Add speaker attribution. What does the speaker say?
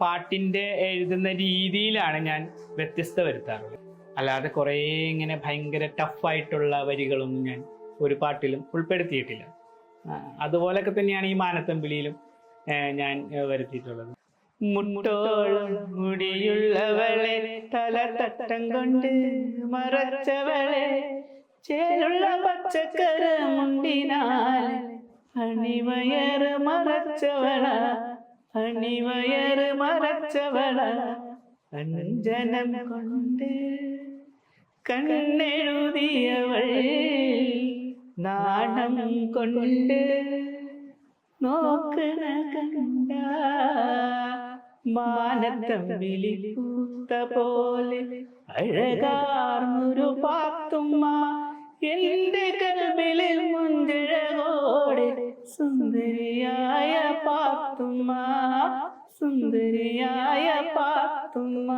Speaker 1: പാട്ടിൻ്റെ എഴുതുന്ന രീതിയിലാണ് ഞാൻ വ്യത്യസ്ത വരുത്താറുള്ളത്. അല്ലാതെ കുറേ ഇങ്ങനെ ഭയങ്കര ടഫായിട്ടുള്ള വരികളൊന്നും ഞാൻ ഒരു പാട്ടിലും ഉൾപ്പെടുത്തിയിട്ടില്ല. അതുപോലൊക്കെ തന്നെയാണ് ഈ മാനത്തമ്പിളിയിലും ഞാൻ വരുത്തിയിട്ടുള്ളത്. മുട്ടോളം മുടിയുള്ളവളെ തലതട്ടം കൊണ്ട് മറച്ചവളെ ചേലുള്ള പച്ചക്കര മുണ്ടിനാൽ അണിവയറ് മറച്ചവള അണിവയറ് മറച്ചവള അഞ്ജനം കൊണ്ട് കണ്ണെഴുതിയവൾ നാണം കൊണ്ട് നോക്കണ കണ്ട മാനത്തമ്പിളി പൂത്ത പോലെ അഴകാർന്നൊരു പാത്തുമ്മ എന്റെ കൽവിളിൽ മുഞ്ചഴകോടെ സുന്ദരിയായ പാത്തുമ്മ സുന്ദരിയായ പാത്തുമ്മ.